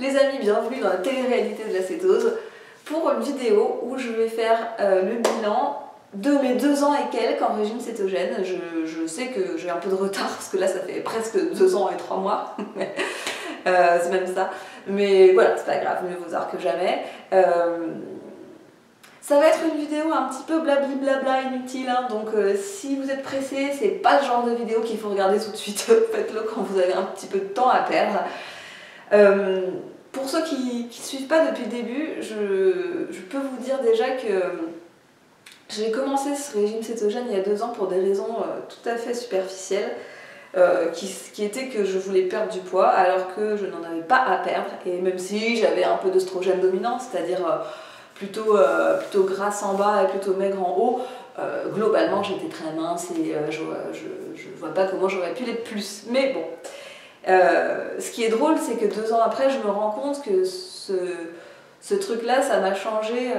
Les amis, bienvenue dans la télé-réalité de la cétose pour une vidéo où je vais faire le bilan de mes 2 ans et quelques en régime cétogène. Je sais que j'ai un peu de retard parce que là ça fait presque 2 ans et 3 mois, c'est même ça. Mais voilà, c'est pas grave, mieux vaut tard que jamais. Ça va être une vidéo un petit peu blabli blabla inutile, hein, donc si vous êtes pressé, c'est pas le genre de vidéo qu'il faut regarder tout de suite, faites-le quand vous avez un petit peu de temps à perdre. Pour ceux qui ne suivent pas depuis le début, je peux vous dire déjà que j'ai commencé ce régime cétogène il y a 2 ans pour des raisons tout à fait superficielles, qui étaient que je voulais perdre du poids alors que je n'en avais pas à perdre, et même si j'avais un peu d'œstrogène dominant, c'est-à-dire plutôt grasse en bas et plutôt maigre en haut, globalement j'étais très mince et je vois pas comment j'aurais pu l'être plus, mais bon. Ce qui est drôle, c'est que 2 ans après, je me rends compte que ce truc-là, ça m'a changé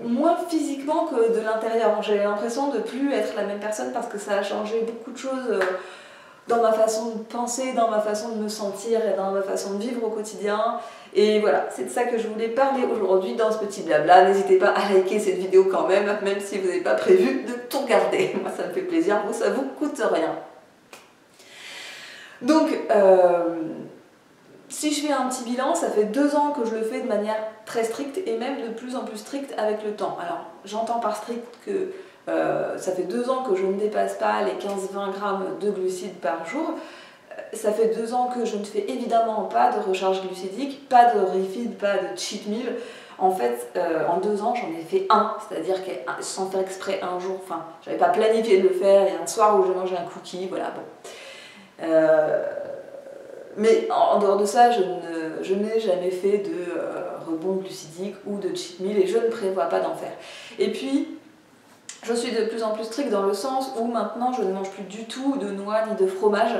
moins physiquement que de l'intérieur. J'ai l'impression de plus être la même personne parce que ça a changé beaucoup de choses dans ma façon de penser, dans ma façon de me sentir et dans ma façon de vivre au quotidien. Et voilà, c'est de ça que je voulais parler aujourd'hui dans ce petit blabla. N'hésitez pas à liker cette vidéo quand même si vous n'avez pas prévu de tout regarder. Moi, ça me fait plaisir, vous, ça vous coûte rien. Donc, si je fais un petit bilan, ça fait 2 ans que je le fais de manière très stricte et même de plus en plus stricte avec le temps. Alors, j'entends par strict que ça fait 2 ans que je ne dépasse pas les 15-20 grammes de glucides par jour. Ça fait 2 ans que je ne fais évidemment pas de recharge glucidique, pas de refeed, pas de cheat meal. En fait, en 2 ans, j'en ai fait un, c'est-à-dire que sans faire exprès un jour, enfin, j'avais pas planifié de le faire, il y a un soir où j'ai mangé un cookie, voilà, bon. Mais en dehors de ça, je n'ai jamais fait de rebond glucidique ou de cheat meal et je ne prévois pas d'en faire. Et puis, je suis de plus en plus stricte dans le sens où maintenant je ne mange plus du tout de noix ni de fromage.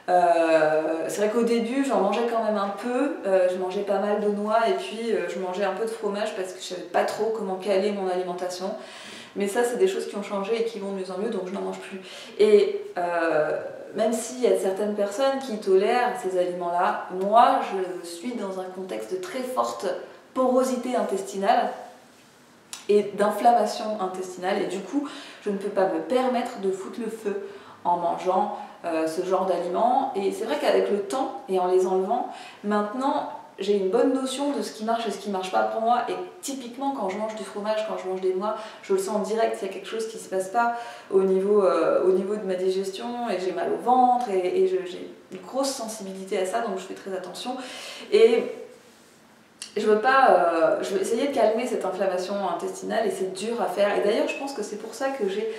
C'est vrai qu'au début j'en mangeais quand même un peu, je mangeais pas mal de noix et puis je mangeais un peu de fromage parce que je savais pas trop comment caler mon alimentation. Mais ça, c'est des choses qui ont changé et qui vont de mieux en mieux, donc je n'en mange plus. Et même s'il y a certaines personnes qui tolèrent ces aliments-là, moi, je suis dans un contexte de très forte porosité intestinale et d'inflammation intestinale, et du coup, je ne peux pas me permettre de foutre le feu en mangeant ce genre d'aliments. Et c'est vrai qu'avec le temps et en les enlevant, maintenant, j'ai une bonne notion de ce qui marche et ce qui ne marche pas pour moi. Et typiquement, quand je mange du fromage, quand je mange des noix, je le sens direct, il y a quelque chose qui ne se passe pas au niveau de ma digestion, et j'ai mal au ventre, et j'ai une grosse sensibilité à ça, donc je fais très attention. Et je veux essayer de calmer cette inflammation intestinale, et c'est dur à faire. Et d'ailleurs, je pense que c'est pour ça que j'ai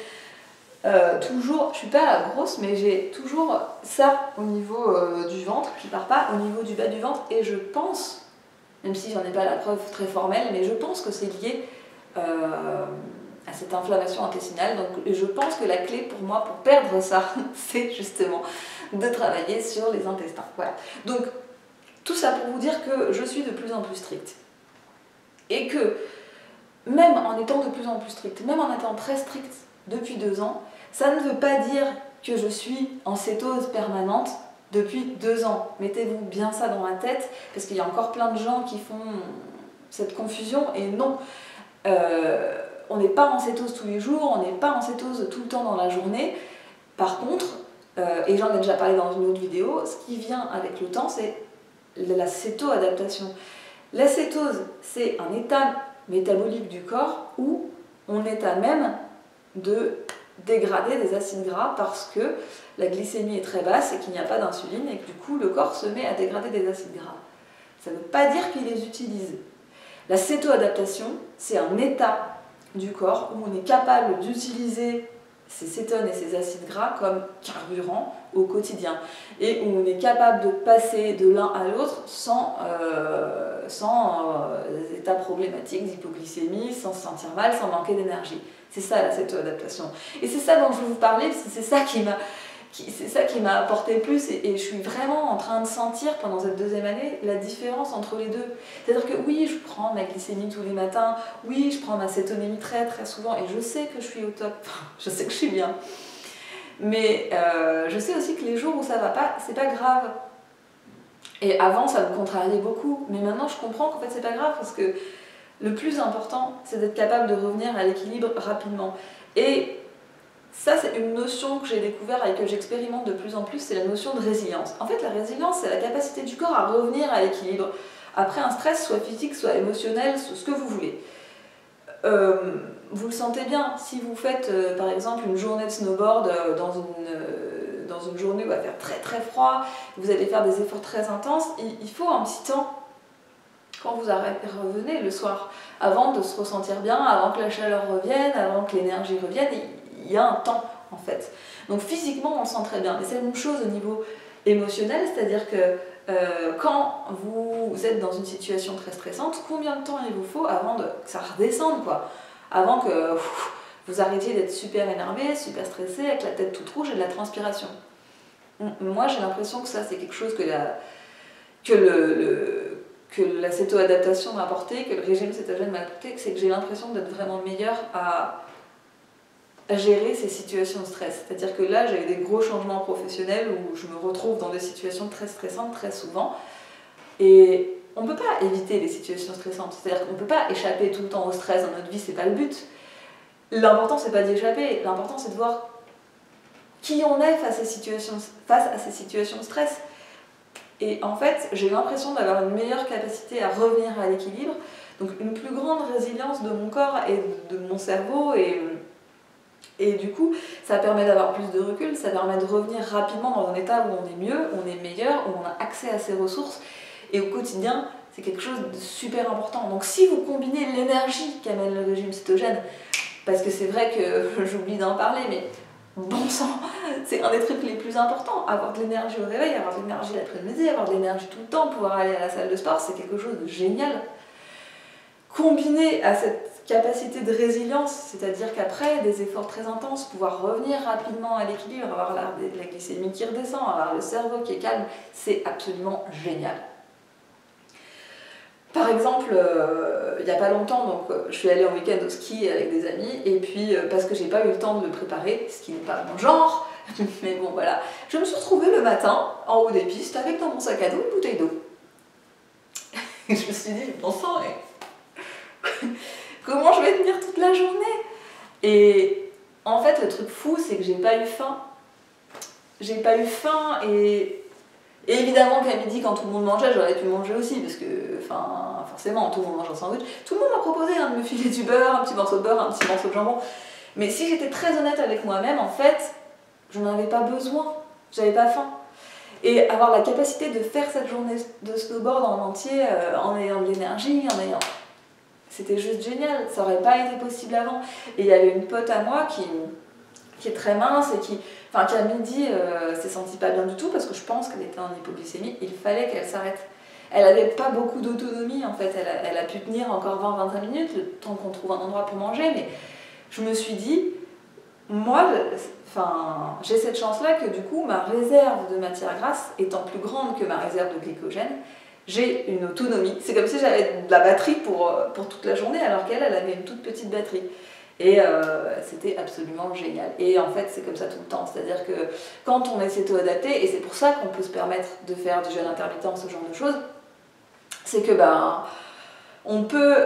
toujours, je suis pas grosse, mais j'ai toujours ça au niveau du ventre qui part pas, au niveau du bas du ventre, et je pense, même si j'en ai pas la preuve très formelle, mais je pense que c'est lié à cette inflammation intestinale. Donc je pense que la clé pour moi pour perdre ça, c'est justement de travailler sur les intestins. Voilà. Donc tout ça pour vous dire que je suis de plus en plus stricte, et que même en étant de plus en plus stricte, même en étant très stricte depuis 2 ans, ça ne veut pas dire que je suis en cétose permanente depuis 2 ans. Mettez-vous bien ça dans la tête, parce qu'il y a encore plein de gens qui font cette confusion, et non. On n'est pas en cétose tous les jours, on n'est pas en cétose tout le temps dans la journée. Par contre, et j'en ai déjà parlé dans une autre vidéo, ce qui vient avec le temps, c'est la céto-adaptation. La cétose, c'est un état métabolique du corps où on est à même de dégrader des acides gras parce que la glycémie est très basse et qu'il n'y a pas d'insuline, et que du coup le corps se met à dégrader des acides gras. Ça ne veut pas dire qu'il les utilise. La céto-adaptation, c'est un état du corps où on est capable d'utiliser ces cétones et ces acides gras comme carburant au quotidien, et où on est capable de passer de l'un à l'autre sans états problématiques d'hypoglycémie, sans se sentir mal, sans manquer d'énergie. C'est ça la céto-adaptation. Et c'est ça dont je veux vous parler, parce que c'est ça qui m'a apporté le plus, et je suis vraiment en train de sentir pendant cette 2e année la différence entre les deux. C'est-à-dire que oui, je prends ma glycémie tous les matins, oui, je prends ma cétonémie très très souvent, et je sais que je suis au top, je sais que je suis bien. Mais je sais aussi que les jours où ça va pas, c'est pas grave. Et avant, ça me contrariait beaucoup, mais maintenant je comprends qu'en fait c'est pas grave, parce que le plus important, c'est d'être capable de revenir à l'équilibre rapidement. Et ça, c'est une notion que j'ai découvert et que j'expérimente de plus en plus, c'est la notion de résilience. En fait, la résilience, c'est la capacité du corps à revenir à l'équilibre après un stress, soit physique, soit émotionnel, soit ce que vous voulez. Vous le sentez bien, si vous faites par exemple une journée de snowboard dans une journée où il va faire très très froid, vous allez faire des efforts très intenses, il faut un petit temps quand vous revenez le soir, avant de se ressentir bien, avant que la chaleur revienne, avant que l'énergie revienne, il y a un temps en fait. Donc physiquement on le sent très bien, mais c'est la même chose au niveau émotionnel, c'est-à-dire que quand vous êtes dans une situation très stressante, combien de temps il vous faut avant que ça redescende, quoi, avant que vous arrêtiez d'être super énervé, super stressé, avec la tête toute rouge et de la transpiration. Moi j'ai l'impression que ça c'est quelque chose que la céto-adaptation m'a apporté, que le régime cétogène m'a apporté, c'est que j'ai l'impression d'être vraiment meilleure à gérer ces situations de stress. C'est-à-dire que là, j'ai eu des gros changements professionnels où je me retrouve dans des situations très stressantes très souvent. Et on ne peut pas éviter les situations stressantes. C'est-à-dire qu'on ne peut pas échapper tout le temps au stress dans notre vie, c'est pas le but. L'important, c'est pas d'y échapper. L'important, c'est de voir qui on est face à ces situations de stress. Et en fait, j'ai l'impression d'avoir une meilleure capacité à revenir à l'équilibre, donc une plus grande résilience de mon corps et de mon cerveau, et du coup, ça permet d'avoir plus de recul, ça permet de revenir rapidement dans un état où on est mieux, où on est meilleur, où on a accès à ses ressources, et au quotidien, c'est quelque chose de super important. Donc si vous combinez l'énergie qu'amène le régime cétogène, parce que c'est vrai que j'oublie d'en parler, mais bon sang, c'est un des trucs les plus importants. Avoir de l'énergie au réveil, avoir de l'énergie l'après-midi, avoir de l'énergie tout le temps, pouvoir aller à la salle de sport, c'est quelque chose de génial. Combiné à cette capacité de résilience, c'est-à-dire qu'après des efforts très intenses, pouvoir revenir rapidement à l'équilibre, avoir la glycémie qui redescend, avoir le cerveau qui est calme, c'est absolument génial. Par exemple, il n'y a pas longtemps, donc, je suis allée en week-end au ski avec des amis, et puis parce que j'ai pas eu le temps de le préparer, ce qui n'est pas mon genre, mais bon voilà, je me suis retrouvée le matin en haut des pistes avec dans mon sac à dos une bouteille d'eau. Et je me suis dit, bon sang, comment je vais tenir toute la journée? Et en fait, le truc fou, c'est que j'ai pas eu faim. J'ai pas eu faim et évidemment qu'à midi, quand tout le monde mangeait, j'aurais pu manger aussi, parce que, forcément, tout le monde mange un sandwich. Tout le monde m'a proposé de me filer du beurre, un petit morceau de beurre, un petit morceau de jambon. Mais si j'étais très honnête avec moi-même, en fait, je n'en avais pas besoin. J'avais pas faim. Et avoir la capacité de faire cette journée de snowboard en entier, en ayant de l'énergie, c'était juste génial, ça aurait pas été possible avant. Et il y avait une pote à moi qui est très mince et qui à midi s'est sentie pas bien du tout parce que je pense qu'elle était en hypoglycémie, il fallait qu'elle s'arrête. Elle avait pas beaucoup d'autonomie en fait, elle a pu tenir encore 20-25 minutes, le temps qu'on trouve un endroit pour manger, mais je me suis dit, moi, j'ai cette chance-là que du coup, ma réserve de matière grasse étant plus grande que ma réserve de glycogène, j'ai une autonomie. C'est comme si j'avais de la batterie pour toute la journée, alors qu'elle avait une toute petite batterie. Et c'était absolument génial. Et en fait, c'est comme ça tout le temps. C'est-à-dire que quand on est céto-adapté, et c'est pour ça qu'on peut se permettre de faire du jeûne intermittent, ce genre de choses, c'est que on peut,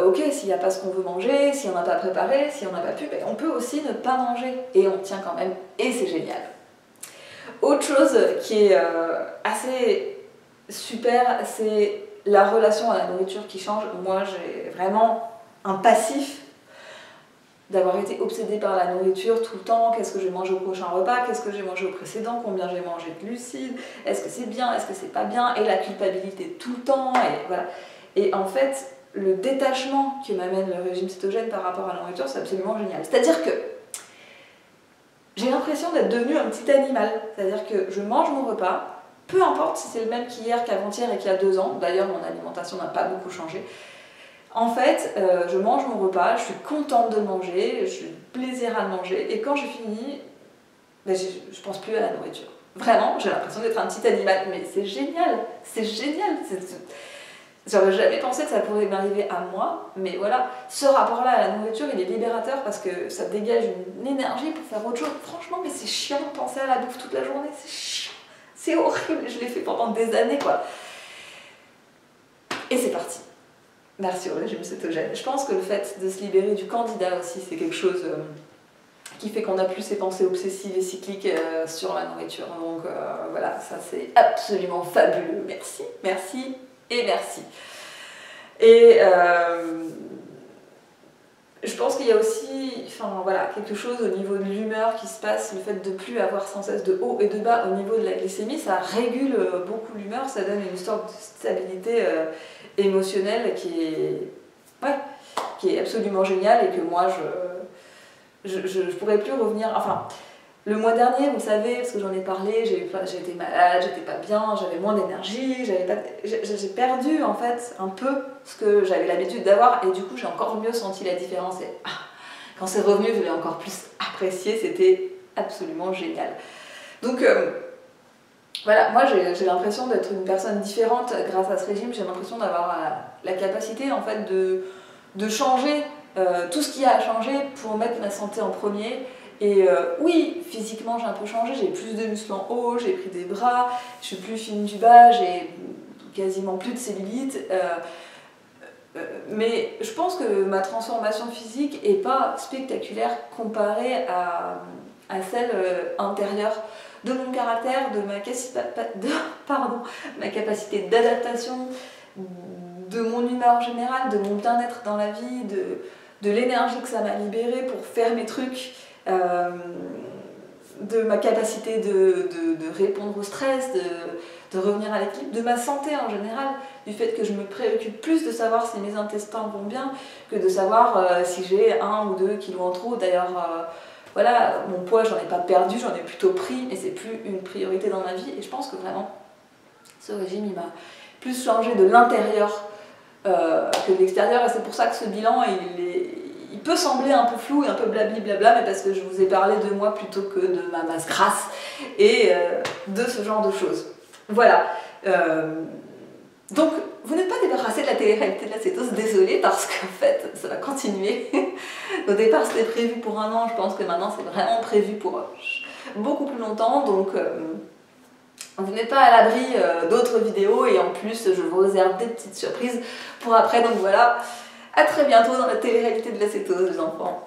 ok, s'il n'y a pas ce qu'on veut manger, si on n'a pas préparé, si on n'a pas pu, on peut aussi ne pas manger. Et on tient quand même. Et c'est génial. Autre chose qui est assez super, c'est la relation à la nourriture qui change. Moi, j'ai vraiment un passif d'avoir été obsédée par la nourriture tout le temps. Qu'est-ce que je vais manger au prochain repas? Qu'est-ce que j'ai mangé au précédent? Combien j'ai mangé de glucides? Est-ce que c'est bien? Est-ce que c'est pas bien? Et la culpabilité tout le temps. Et voilà. Et en fait, le détachement que m'amène le régime cétogène par rapport à la nourriture, c'est absolument génial. C'est-à-dire que j'ai l'impression d'être devenue un petit animal. C'est-à-dire que je mange mon repas, peu importe si c'est le même qu'hier, qu'avant-hier et qu'il y a 2 ans. D'ailleurs, mon alimentation n'a pas beaucoup changé. En fait, je mange mon repas, je suis contente de le manger, j'ai plaisir à le manger, et quand j'ai fini, je pense plus à la nourriture. Vraiment, j'ai l'impression d'être un petit animal, mais c'est génial, c'est génial. J'aurais jamais pensé que ça pourrait m'arriver à moi, mais voilà, ce rapport-là à la nourriture, il est libérateur parce que ça dégage une énergie pour faire autre chose. Franchement, mais c'est chiant de penser à la bouffe toute la journée, c'est chiant. c'est horrible, je l'ai fait pendant des années quoi. Et c'est parti. Merci au régime cétogène. Je pense que le fait de se libérer du candidat aussi, c'est quelque chose qui fait qu'on n'a plus ces pensées obsessives et cycliques sur la nourriture. Donc voilà, ça c'est absolument fabuleux. Merci, merci et merci. Et je pense qu'il y a aussi voilà, quelque chose au niveau de l'humeur qui se passe, le fait de ne plus avoir sans cesse de haut et de bas au niveau de la glycémie, ça régule beaucoup l'humeur, ça donne une sorte de stabilité émotionnelle qui est absolument géniale et que moi je pourrais plus revenir. Enfin, le mois dernier, vous savez, parce que j'en ai parlé, j'étais malade, j'étais pas bien, j'avais moins d'énergie, j'ai perdu en fait un peu ce que j'avais l'habitude d'avoir et du coup j'ai encore mieux senti la différence. Et quand c'est revenu, je l'ai encore plus apprécié, c'était absolument génial. Donc voilà, moi j'ai l'impression d'être une personne différente grâce à ce régime, j'ai l'impression d'avoir la capacité en fait de changer tout ce qu'il y a à changer pour mettre ma santé en premier. Et oui, physiquement j'ai un peu changé, j'ai plus de muscles en haut, j'ai pris des bras, je suis plus fine du bas, j'ai quasiment plus de cellulite. Mais je pense que ma transformation physique n'est pas spectaculaire comparée à celle intérieure de mon caractère, de ma capacité d'adaptation, de mon humeur générale, de mon bien-être dans la vie, de l'énergie que ça m'a libérée pour faire mes trucs. De ma capacité de répondre au stress, de revenir à l'équilibre, de ma santé en général, du fait que je me préoccupe plus de savoir si mes intestins vont bien que de savoir si j'ai 1 ou 2 kilos en trop. D'ailleurs, voilà, mon poids, j'en ai pas perdu, j'en ai plutôt pris, et c'est plus une priorité dans ma vie. Et je pense que vraiment, ce régime, il m'a plus changé de l'intérieur que de l'extérieur, et c'est pour ça que ce bilan, il peut sembler un peu flou et un peu blabla, mais parce que je vous ai parlé de moi plutôt que de ma masse grasse et de ce genre de choses. Voilà. Donc, vous n'êtes pas débarrassé de la télé-réalité de la cétose, désolée, parce qu'en fait, ça va continuer. Au départ, c'était prévu pour 1 an, je pense que maintenant, c'est vraiment prévu pour beaucoup plus longtemps, donc vous n'êtes pas à l'abri d'autres vidéos, et en plus, je vous réserve des petites surprises pour après, donc voilà. À très bientôt dans la télé-réalité de la cétose, les enfants.